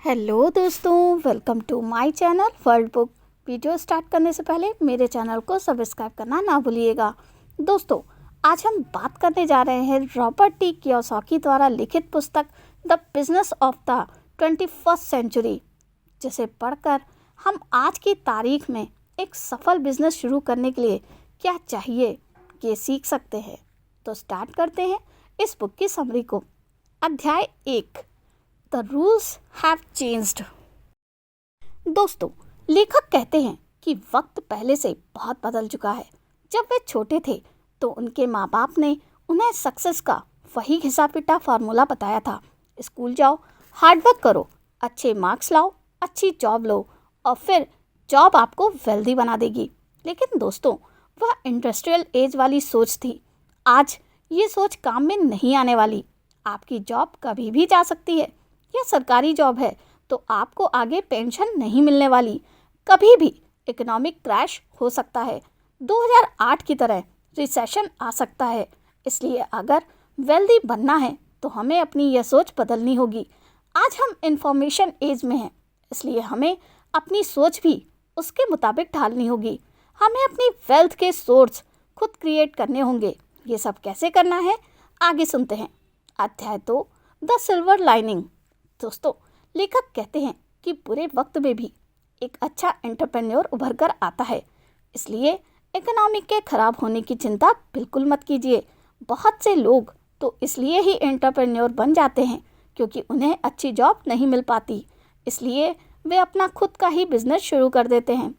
Hello दोस्तों, welcome to my channel world book. Video start करने से पहले मेरे चैनल को सब्सक्राइब करना ना भूलिएगा। दोस्तों, आज हम बात करने जा रहे हैं रॉबर्ट टी कियोसाकी द्वारा लिखित पुस्तक the business of the 21st century, जिसे पढ़कर हम आज की तारीख में एक सफल बिजनेस शुरू करने के लिए क्या चाहिए ये सीख सकते हैं। तो स्टार्ट करते हैं इस बुक की समरी को। अध्याय 1, द रूल्स हैव चेंज्ड। दोस्तों, लेखक कहते हैं कि वक्त पहले से बहुत बदल चुका है। जब वे छोटे थे तो उनके माँ बाप ने उन्हें सक्सेस का वही घिसा पिटा फार्मूला बताया था। स्कूल जाओ, हार्डवर्क करो, अच्छे मार्क्स लाओ, अच्छी जॉब लो और फिर जॉब आपको वेल्दी बना देगी। लेकिन दोस्तों, वह इंडस्ट्रियल एज वाली सोच थी। आज ये सोच काम में नहीं आने वाली। आपकी जॉब कभी भी जा सकती है। यह सरकारी जॉब है तो आपको आगे पेंशन नहीं मिलने वाली। कभी भी इकोनॉमिक क्रैश हो सकता है। 2008 की तरह रिसेशन आ सकता है। इसलिए अगर वेल्दी बनना है तो हमें अपनी यह सोच बदलनी होगी। आज हम इंफॉर्मेशन एज में हैं, इसलिए हमें अपनी सोच भी उसके मुताबिक ढालनी होगी। हमें अपनी वेल्थ के सोर्स खुद क्रिएट करने होंगे। ये सब कैसे करना है, आगे सुनते हैं। अध्याय 2, द सिल्वर लाइनिंग। दोस्तों, लेखक कहते हैं कि बुरे वक्त में भी एक अच्छा एंटरप्रेन्योर उभर कर आता है। इसलिए इकोनॉमी के खराब होने की चिंता बिल्कुल मत कीजिए। बहुत से लोग तो इसलिए ही एंटरप्रेन्योर बन जाते हैं क्योंकि उन्हें अच्छी जॉब नहीं मिल पाती। इसलिए वे अपना खुद का ही बिजनेस शुरू कर देते हैं।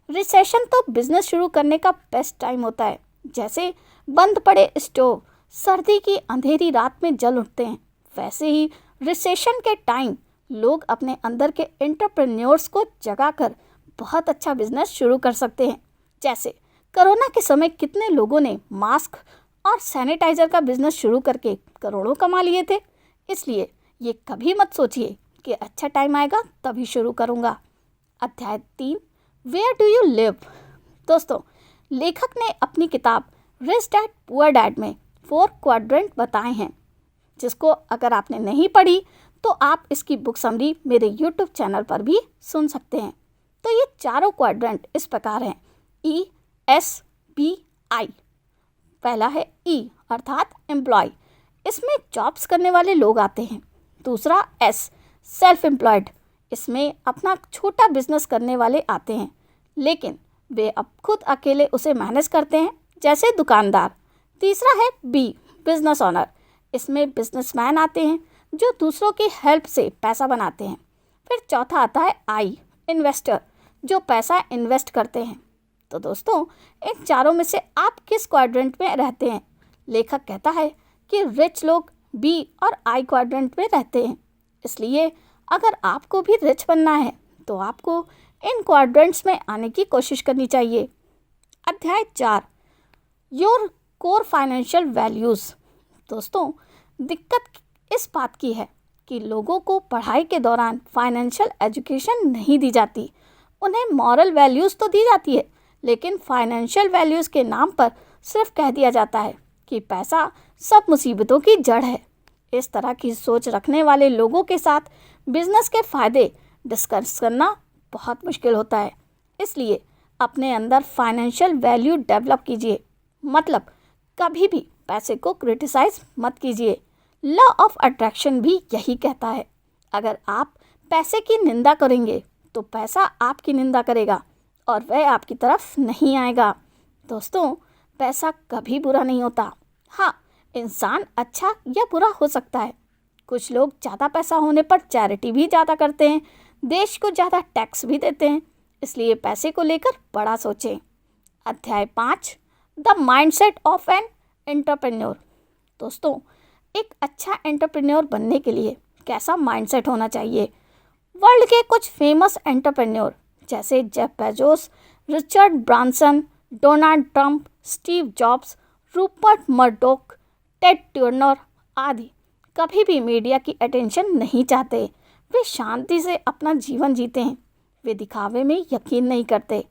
रिसेशन तो बिजनेस शुरू करने का बेस्ट टाइम होता है। जैसे बंद पड़े स्टोव सर्दी की अंधेरी रात में जल उठते हैं, वैसे ही रिसेशन के टाइम लोग अपने अंदर के एंटरप्रेन्योर्स को जगाकर बहुत अच्छा बिजनेस शुरू कर सकते हैं। जैसे कोरोना के समय कितने लोगों ने मास्क और सैनिटाइजर का बिजनेस शुरू करके करोड़ों कमा लिए थे। इसलिए ये कभी मत सोचिए कि अच्छा टाइम आएगा तभी शुरू करूँगा। अध्याय 3, वेयर डू यू लिव। दोस्तों, लेखक ने अपनी किताब रिच डैड पुअर डैड में 4 क्वाड्रेंट बताए हैं, जिसको अगर आपने नहीं पढ़ी तो आप इसकी बुक समरी मेरे यूट्यूब चैनल पर भी सुन सकते हैं। तो ये चारों क्वाड्रेंट इस प्रकार हैं: ESBI। पहला है E अर्थात एम्प्लॉय, इसमें जॉब्स करने वाले लोग आते हैं। दूसरा S सेल्फ एम्प्लॉयड, इसमें अपना छोटा बिजनेस करने वाले आते हैं, लेकिन वे अब खुद अकेले उसे मैनेज करते हैं, जैसे दुकानदार। तीसरा है B बिजनेस ओनर, इसमें बिजनेसमैन आते हैं जो दूसरों की हेल्प से पैसा बनाते हैं। फिर चौथा आता है I इन्वेस्टर, जो पैसा इन्वेस्ट करते हैं। तो दोस्तों, इन चारों में से आप किस क्वाड्रेंट में रहते हैं? लेखक कहता है कि रिच लोग B और I क्वाड्रेंट में रहते हैं। इसलिए अगर आपको भी रिच बनना है तो आपको इन क्वाड्रेंट्स में आने की कोशिश करनी चाहिए। अध्याय 4, योर कोर फाइनेंशियल वैल्यूज़। दोस्तों, दिक्कत इस बात की है कि लोगों को पढ़ाई के दौरान फाइनेंशियल एजुकेशन नहीं दी जाती। उन्हें मॉरल वैल्यूज़ तो दी जाती है, लेकिन फाइनेंशियल वैल्यूज़ के नाम पर सिर्फ कह दिया जाता है कि पैसा सब मुसीबतों की जड़ है। इस तरह की सोच रखने वाले लोगों के साथ बिजनेस के फ़ायदे डिस्कस करना बहुत मुश्किल होता है। इसलिए अपने अंदर फाइनेंशियल वैल्यू डेवलप कीजिए। मतलब कभी भी पैसे को क्रिटिसाइज मत कीजिए। लॉ ऑफ अट्रैक्शन भी यही कहता है, अगर आप पैसे की निंदा करेंगे तो पैसा आपकी निंदा करेगा और वह आपकी तरफ नहीं आएगा। दोस्तों, पैसा कभी बुरा नहीं होता। हाँ, इंसान अच्छा या बुरा हो सकता है। कुछ लोग ज़्यादा पैसा होने पर चैरिटी भी ज़्यादा करते हैं, देश को ज़्यादा टैक्स भी देते हैं। इसलिए पैसे को लेकर बड़ा सोचें। अध्याय 5, the mindset of an entrepreneur. दोस्तों, एक अच्छा एंटरप्रेन्योर बनने के लिए कैसा माइंडसेट होना चाहिए? वर्ल्ड के कुछ फेमस एंटरप्रेन्योर जैसे Jeff Bezos, Richard Branson, Donald Trump, Steve jobs, Rupert Murdoch, Ted Turner आदि कभी भी मीडिया की अटेंशन नहीं चाहते। वे शांति से अपना जीवन जीते हैं। वे दिखावे में यकीन नहीं करते।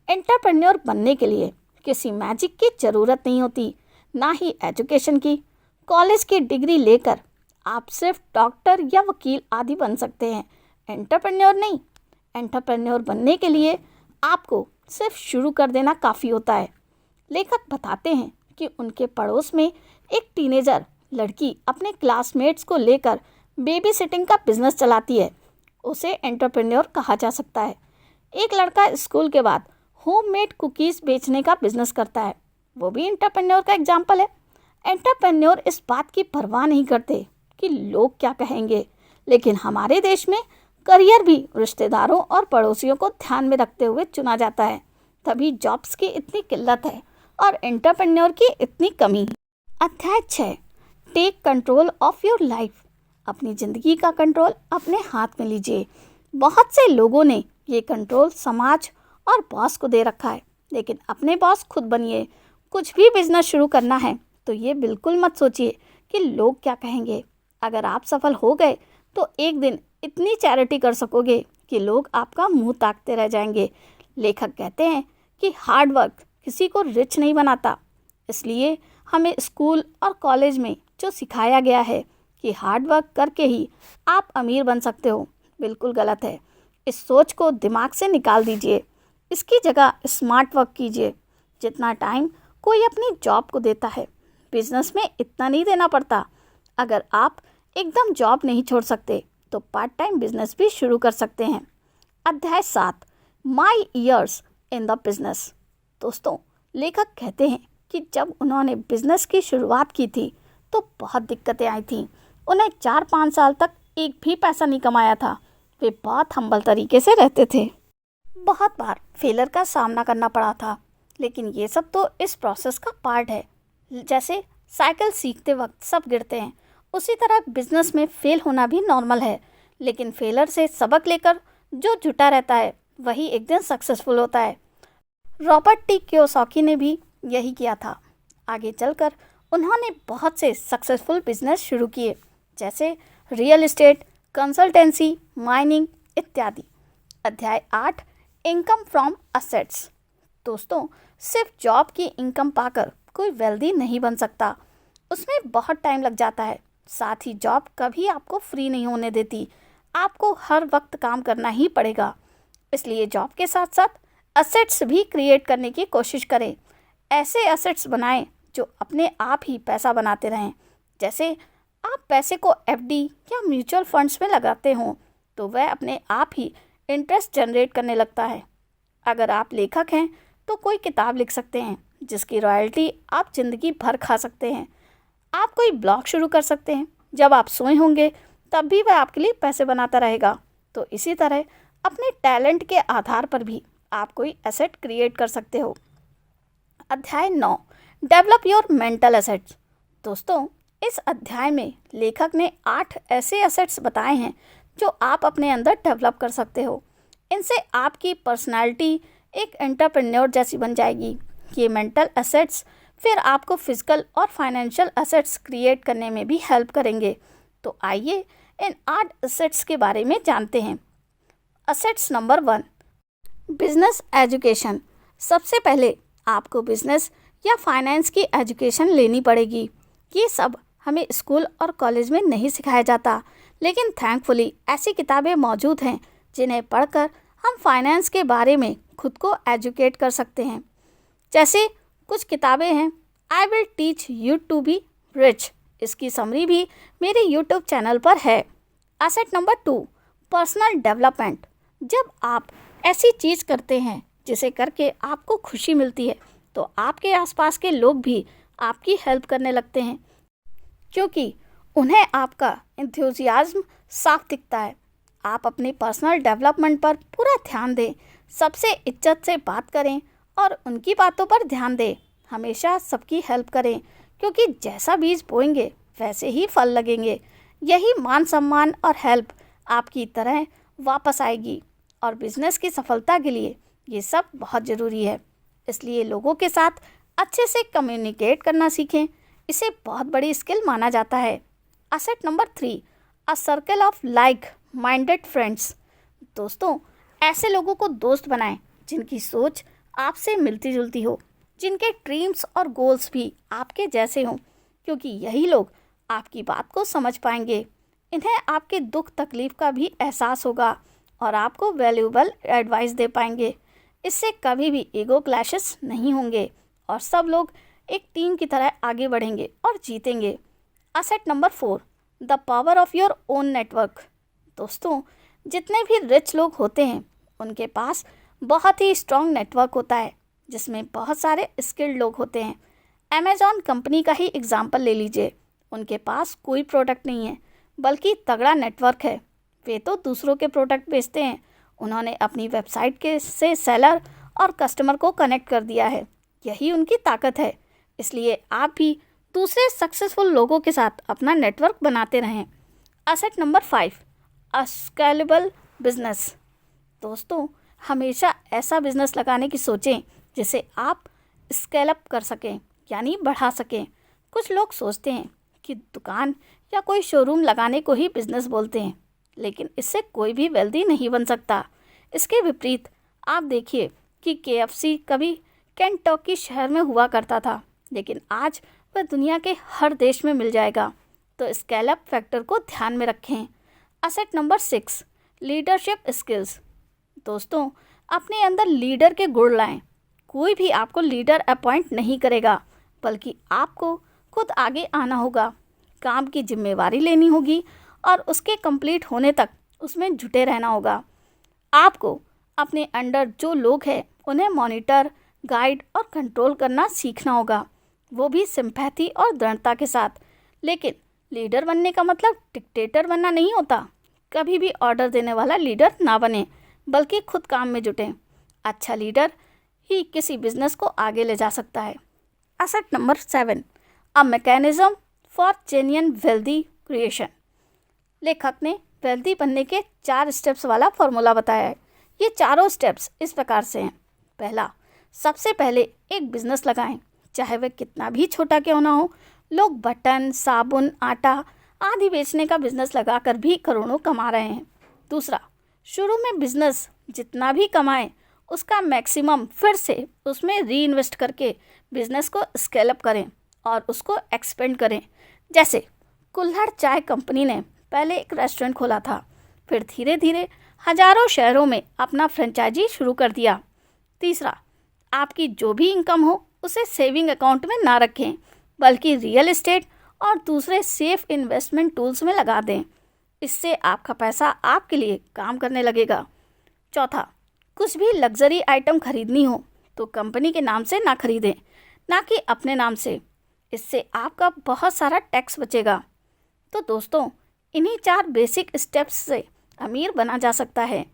एंटरप्रेन्योर बनने के लिए किसी मैजिक की ज़रूरत नहीं होती, ना ही एजुकेशन की। कॉलेज की डिग्री लेकर आप सिर्फ डॉक्टर या वकील आदि बन सकते हैं। एंटरप्रेन्योर नहीं। एंटरप्रेन्योर बनने के लिए आपको सिर्फ शुरू कर देना काफ़ी होता है। लेखक बताते हैं कि उनके पड़ोस में एक टीनेजर लड़की अपने क्लासमेट्स को लेकर बेबी सिटिंग का बिजनेस चलाती है। उसे एंटरप्रेन्योर कहा जा सकता है। एक लड़का स्कूल के बाद होममेड कुकीज़ बेचने का बिजनेस करता है, वो भी एंटरप्रेन्योर का एग्जाम्पल है। एंटरप्रेन्योर इस बात की परवाह नहीं करते कि लोग क्या कहेंगे, लेकिन हमारे देश में करियर भी रिश्तेदारों और पड़ोसियों को ध्यान में रखते हुए चुना जाता है। तभी जॉब्स की इतनी किल्लत है और एंटरप्रेन्योर की इतनी कमी। अध्याय 6, take control of your life. अपनी ज़िंदगी का कंट्रोल अपने हाथ में लीजिए। बहुत से लोगों ने ये कंट्रोल समाज और बॉस को दे रखा है, लेकिन अपने बॉस खुद बनिए। कुछ भी बिजनेस शुरू करना है तो ये बिल्कुल मत सोचिए कि लोग क्या कहेंगे। अगर आप सफल हो गए तो एक दिन इतनी चैरिटी कर सकोगे कि लोग आपका मुंह ताकते रह जाएंगे। लेखक कहते हैं कि हार्ड वर्क किसी को रिच नहीं बनाता। इसलिए हमें स्कूल और कॉलेज में जो सिखाया गया है कि हार्ड वर्क करके ही आप अमीर बन सकते हो, बिल्कुल गलत है। इस सोच को दिमाग से निकाल दीजिए। इसकी जगह स्मार्ट वर्क कीजिए। जितना टाइम कोई अपनी जॉब को देता है, बिजनेस में इतना नहीं देना पड़ता। अगर आप एकदम जॉब नहीं छोड़ सकते तो पार्ट टाइम बिजनेस भी शुरू कर सकते हैं। अध्याय 7, माई ईयर्स इन द बिजनेस। दोस्तों, लेखक कहते हैं कि जब उन्होंने बिजनेस की शुरुआत की थी तो बहुत दिक्कतें आई थीं। उन्हें 4-5 साल तक एक भी पैसा नहीं कमाया था। वे बहुत हम्बल तरीके से रहते थे। बहुत बार फेलर का सामना करना पड़ा था, लेकिन ये सब तो इस प्रोसेस का पार्ट है। जैसे साइकिल सीखते वक्त सब गिरते हैं, उसी तरह बिजनेस में फेल होना भी नॉर्मल है। लेकिन फेलर से सबक लेकर जो जुटा रहता है वही एक दिन सक्सेसफुल होता है। रॉबर्ट टी कियोसाकी ने भी यही किया था। आगे चलकर उन्होंने बहुत से सक्सेसफुल बिजनेस शुरू किए, जैसे रियल एस्टेट, कंसल्टेंसी, माइनिंग इत्यादि। अध्याय 8, इनकम फ्रॉम असेट्स। दोस्तों, सिर्फ जॉब की इनकम पाकर कोई वेल्दी नहीं बन सकता। उसमें बहुत टाइम लग जाता है। साथ ही जॉब कभी आपको फ्री नहीं होने देती। आपको हर वक्त काम करना ही पड़ेगा। इसलिए जॉब के साथ साथ असेट्स भी क्रिएट करने की कोशिश करें। ऐसे असेट्स बनाएं जो अपने आप ही पैसा बनाते रहें। जैसे आप पैसे को एफडी या म्यूचुअल फंड्स में लगाते हों तो वह अपने आप ही इंटरेस्ट जनरेट करने लगता है। अगर आप लेखक हैं तो कोई किताब लिख सकते हैं जिसकी रॉयल्टी आप ज़िंदगी भर खा सकते हैं। आप कोई ब्लॉग शुरू कर सकते हैं, जब आप सोए होंगे तब भी वह आपके लिए पैसे बनाता रहेगा। तो इसी तरह अपने टैलेंट के आधार पर भी आप कोई एसेट क्रिएट कर सकते हो। अध्याय 9, डेवलप योर मेंटल एसेट्स। दोस्तों, इस अध्याय में लेखक ने 8 ऐसे एसेट्स बताए हैं जो आप अपने अंदर डेवलप कर सकते हो। इनसे आपकी पर्सनालिटी एक एंटरप्रेन्योर जैसी बन जाएगी। ये मेंटल एसेट्स फिर आपको फिजिकल और फाइनेंशियल एसेट्स क्रिएट करने में भी हेल्प करेंगे। तो आइए इन 8 एसेट्स के बारे में जानते हैं। Assets number 1, business education. सबसे पहले आपको बिजनेस या फाइनेंस की एजुकेशन लेनी पड़ेगी। ये सब हमें स्कूल और कॉलेज में नहीं सिखाया जाता, लेकिन थैंकफुली ऐसी किताबें मौजूद हैं जिन्हें पढ़कर हम फाइनेंस के बारे में खुद को एजुकेट कर सकते हैं। जैसे कुछ किताबें हैं, I will teach you to be rich. इसकी समरी भी मेरे यूट्यूब चैनल पर है। Asset number 2, personal development. जब आप ऐसी चीज़ करते हैं जिसे करके आपको खुशी मिलती है तो आपके आसपास के लोग भी आपकी हेल्प करने लगते हैं, क्योंकि उन्हें आपका एंथुसियाज्म साफ दिखता है। आप अपने पर्सनल डेवलपमेंट पर पूरा ध्यान दें, सबसे इज्जत से बात करें और उनकी बातों पर ध्यान दें। हमेशा सबकी हेल्प करें, क्योंकि जैसा बीज बोएंगे वैसे ही फल लगेंगे। यही मान सम्मान और हेल्प आपकी तरह वापस आएगी। और बिजनेस की सफलता के लिए ये सब बहुत ज़रूरी है। इसलिए लोगों के साथ अच्छे से कम्युनिकेट करना सीखें। इसे बहुत बड़ी स्किल माना जाता है। Asset number 3, a circle of like minded friends. दोस्तों, ऐसे लोगों को दोस्त बनाएं जिनकी सोच आपसे मिलती जुलती हो, जिनके ड्रीम्स और गोल्स भी आपके जैसे हों, क्योंकि यही लोग आपकी बात को समझ पाएंगे। इन्हें आपके दुख तकलीफ का भी एहसास होगा और आपको वैल्यूएबल एडवाइस दे पाएंगे। इससे कभी भी ईगो क्लैशेस नहीं होंगे और सब लोग एक टीम की तरह आगे बढ़ेंगे और जीतेंगे। Asset number 4, the power of your own network. दोस्तों, जितने भी रिच लोग होते हैं उनके पास बहुत ही स्ट्रॉन्ग नेटवर्क होता है जिसमें बहुत सारे स्किल्ड लोग होते हैं। अमेज़ॉन कंपनी का ही एग्जाम्पल ले लीजिए। उनके पास कोई प्रोडक्ट नहीं है बल्कि तगड़ा नेटवर्क है। वे तो दूसरों के प्रोडक्ट बेचते हैं, उन्होंने अपनी वेबसाइट के से सेलर और कस्टमर को कनेक्ट कर दिया है। यही उनकी ताकत है। इसलिए आप भी दूसरे सक्सेसफुल लोगों के साथ अपना नेटवर्क बनाते रहें। असेट नंबर 5, अ स्केलेबल बिजनेस। दोस्तों, हमेशा ऐसा बिजनेस लगाने की सोचें जिसे आप स्केल अप कर सकें, यानी बढ़ा सकें। कुछ लोग सोचते हैं कि दुकान या कोई शोरूम लगाने को ही बिजनेस बोलते हैं, लेकिन इससे कोई भी वेल्दी नहीं बन सकता। इसके विपरीत आप देखिए कि KFC कभी केंटकी शहर में हुआ करता था, लेकिन आज वह दुनिया के हर देश में मिल जाएगा। तो स्केल अप फैक्टर को ध्यान में रखें। Asset number 6, leadership skills. दोस्तों, अपने अंदर लीडर के गुण लाएं। कोई भी आपको लीडर अपॉइंट नहीं करेगा, बल्कि आपको खुद आगे आना होगा, काम की जिम्मेवारी लेनी होगी और उसके कंप्लीट होने तक उसमें जुटे रहना होगा। आपको अपने अंडर जो लोग हैं उन्हें मॉनिटर, गाइड और कंट्रोल करना सीखना होगा, वो भी सिंपैथी और दृढ़ता के साथ। लेकिन लीडर बनने का मतलब डिक्टेटर बनना नहीं होता। कभी भी ऑर्डर देने वाला लीडर ना बने, बल्कि खुद काम में जुटें। अच्छा लीडर ही किसी बिजनेस को आगे ले जा सकता है। Asset number 7, a mechanism for genuine wealthy creation. लेखक ने वेल्दी बनने के 4 स्टेप्स वाला फॉर्मूला बताया है। ये चारों स्टेप्स इस प्रकार से हैं। पहला, सबसे पहले एक बिजनेस लगाएं, चाहे वह कितना भी छोटा क्यों ना हो। लोग बटन, साबुन, आटा आदि बेचने का बिजनेस लगाकर भी करोड़ों कमा रहे हैं। दूसरा, शुरू में बिजनेस जितना भी कमाएं उसका मैक्सिमम फिर से उसमें री इन्वेस्ट करके बिजनेस को स्केल अप करें और उसको एक्सपेंड करें। जैसे कुल्हड़ चाय कंपनी ने पहले एक रेस्टोरेंट खोला था, फिर धीरे धीरे हजारों शहरों में अपना फ्रेंचाइजी शुरू कर दिया। तीसरा, आपकी जो भी इनकम हो उसे सेविंग अकाउंट में ना रखें, बल्कि रियल एस्टेट और दूसरे सेफ इन्वेस्टमेंट टूल्स में लगा दें। इससे आपका पैसा आपके लिए काम करने लगेगा। चौथा, कुछ भी लग्जरी आइटम खरीदनी हो तो कंपनी के नाम से ना खरीदें, ना कि अपने नाम से। इससे आपका बहुत सारा टैक्स बचेगा। तो दोस्तों, इन्हीं 4 बेसिक स्टेप्स से अमीर बना जा सकता है।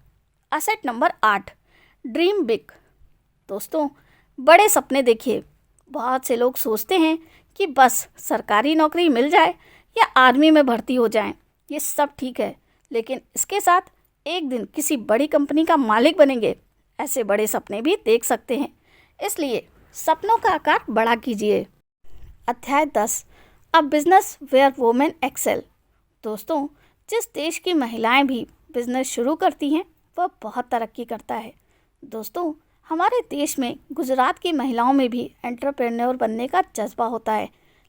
Asset number 8, dream big. दोस्तों, बड़े सपने देखिए। बहुत से लोग सोचते हैं कि बस सरकारी नौकरी मिल जाए या आर्मी में भर्ती हो जाएं। ये सब ठीक है, लेकिन इसके साथ एक दिन किसी बड़ी कंपनी का मालिक बनेंगे, ऐसे बड़े सपने भी देख सकते हैं। इसलिए सपनों का आकार बड़ा कीजिए। अध्याय 10, a business where women excel. दोस्तों, जिस देश की महिलाएं भी बिजनेस शुरू करती हैं वह बहुत तरक्की करता है। दोस्तों, हमारे देश में गुजरात की महिलाओं में भी एंटरप्रेन्योर बनने का जज्बा होता है।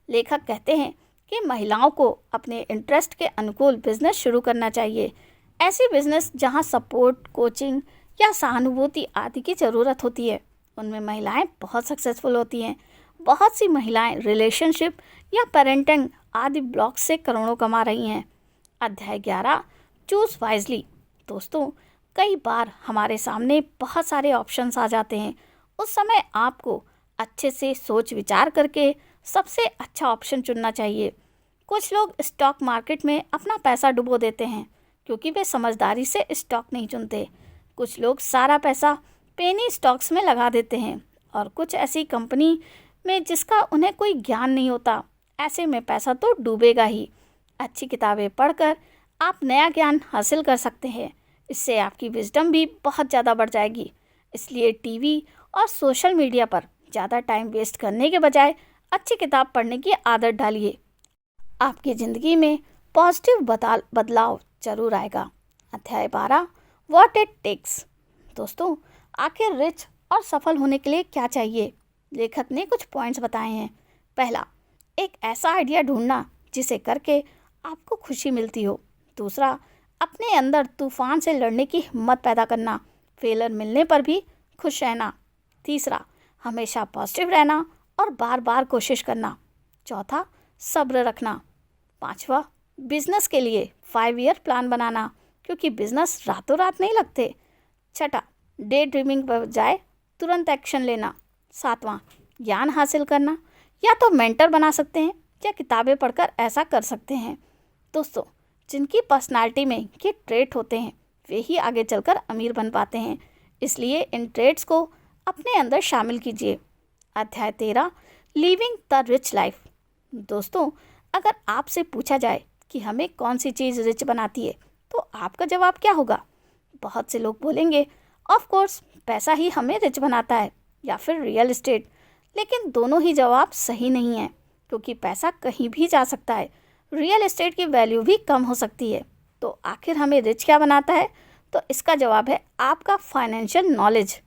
लेखक कहते हैं कि महिलाओं को अपने इंटरेस्ट के अनुकूल बिजनेस शुरू करना चाहिए। ऐसी बिजनेस जहां सपोर्ट, कोचिंग या सहानुभूति आदि की ज़रूरत होती है, उनमें महिलाएं बहुत सक्सेसफुल होती हैं। बहुत सी महिलाएं रिलेशनशिप या पेरेंटिंग आदि ब्लॉक से करोड़ों कमा रही हैं। अध्याय 11, चूज़ वाइजली। दोस्तों, कई बार हमारे सामने बहुत सारे ऑप्शंस आ जाते हैं। उस समय आपको अच्छे से सोच विचार करके सबसे अच्छा ऑप्शन चुनना चाहिए। कुछ लोग स्टॉक मार्केट में अपना पैसा डुबो देते हैं क्योंकि वे समझदारी से स्टॉक नहीं चुनते। कुछ लोग सारा पैसा पेनी स्टॉक्स में लगा देते हैं और कुछ ऐसी कंपनी में जिसका उन्हें कोई ज्ञान नहीं होता। ऐसे में पैसा तो डूबेगा ही। अच्छी किताबें पढ़कर आप नया ज्ञान हासिल कर सकते हैं। इससे आपकी विजडम भी बहुत ज़्यादा बढ़ जाएगी। इसलिए टीवी और सोशल मीडिया पर ज़्यादा टाइम वेस्ट करने के बजाय अच्छी किताब पढ़ने की आदत डालिए। आपकी ज़िंदगी में पॉजिटिव बदलाव जरूर आएगा। अध्याय 12, व्हाट इट टेक्स। दोस्तों, आखिर रिच और सफल होने के लिए क्या चाहिए? लेखक ने कुछ पॉइंट्स बताए हैं। पहला, एक ऐसा आइडिया ढूंढना जिसे करके आपको खुशी मिलती हो। दूसरा, अपने अंदर तूफान से लड़ने की हिम्मत पैदा करना, फेलियर मिलने पर भी खुश रहना। तीसरा, हमेशा पॉजिटिव रहना और बार बार कोशिश करना। चौथा, सब्र रखना। पांचवा, बिजनेस के लिए 5 ईयर प्लान बनाना, क्योंकि बिजनेस रातों रात नहीं लगते। छठा, डे ड्रीमिंग बजाय तुरंत एक्शन लेना। सातवां, ज्ञान हासिल करना, या तो मेंटर बना सकते हैं या किताबें पढ़कर ऐसा कर सकते हैं। दोस्तों, जिनकी पर्सनालिटी में ये ट्रेट होते हैं वे ही आगे चलकर अमीर बन पाते हैं, इसलिए इन ट्रेट्स को अपने अंदर शामिल कीजिए। अध्याय 13, लिविंग द रिच लाइफ। दोस्तों, अगर आपसे पूछा जाए कि हमें कौन सी चीज़ रिच बनाती है तो आपका जवाब क्या होगा? बहुत से लोग बोलेंगे ऑफ कोर्स पैसा ही हमें रिच बनाता है, या फिर रियल एस्टेट। लेकिन दोनों ही जवाब सही नहीं है, क्योंकि पैसा कहीं भी जा सकता है, रियल एस्टेट की वैल्यू भी कम हो सकती है। तो आखिर हमें रिच क्या बनाता है? तो इसका जवाब है आपका फाइनेंशियल नॉलेज।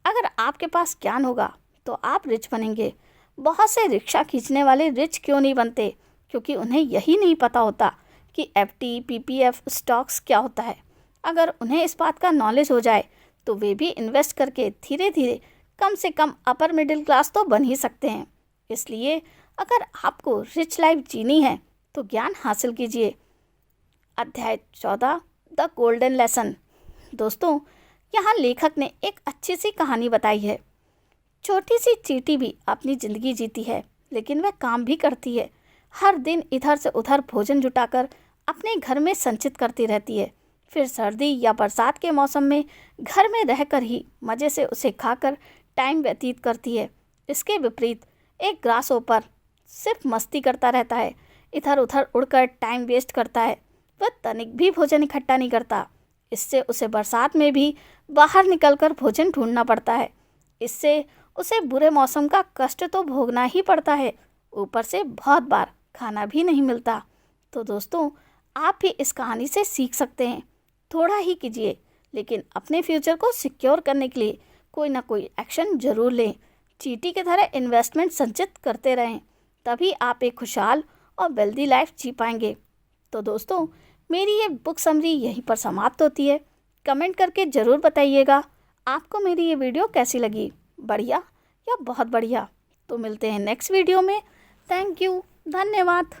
अगर आपके पास ज्ञान होगा तो आप रिच बनेंगे। बहुत से रिक्शा खींचने वाले रिच क्यों नहीं बनते? क्योंकि उन्हें यही नहीं पता होता कि FD, PPF, स्टॉक्स क्या होता है। अगर उन्हें इस बात का नॉलेज हो जाए तो वे भी इन्वेस्ट करके धीरे धीरे कम से कम अपर मिडिल क्लास तो बन ही सकते हैं। इसलिए अगर आपको रिच लाइफ जीनी है तो ज्ञान हासिल कीजिए। अध्याय 14, द गोल्डन लेसन। दोस्तों, यहाँ लेखक ने एक अच्छी सी कहानी बताई है। छोटी सी चींटी भी अपनी ज़िंदगी जीती है, लेकिन वह काम भी करती है। हर दिन इधर से उधर भोजन जुटाकर अपने घर में संचित करती रहती है। फिर सर्दी या बरसात के मौसम में घर में रहकर ही मज़े से उसे खाकर टाइम व्यतीत करती है। इसके विपरीत एक ग्रासहोपर सिर्फ मस्ती करता रहता है, इधर उधर उड़कर टाइम वेस्ट करता है। वह तनिक भी भोजन इकट्ठा नहीं करता। इससे उसे बरसात में भी बाहर निकलकर भोजन ढूंढना पड़ता है। इससे उसे बुरे मौसम का कष्ट तो भोगना ही पड़ता है, ऊपर से बहुत बार खाना भी नहीं मिलता। तो दोस्तों, आप भी इस कहानी से सीख सकते हैं। थोड़ा ही कीजिए, लेकिन अपने फ्यूचर को सिक्योर करने के लिए कोई ना कोई एक्शन जरूर लें। चींटी की तरह इन्वेस्टमेंट संचित करते रहें, तभी आप एक खुशहाल और वेल्दी लाइफ जी पाएंगे। तो दोस्तों, मेरी ये बुक समरी यहीं पर समाप्त होती है। कमेंट करके ज़रूर बताइएगा आपको मेरी ये वीडियो कैसी लगी, बढ़िया या बहुत बढ़िया। तो मिलते हैं नेक्स्ट वीडियो में। थैंक यू, धन्यवाद।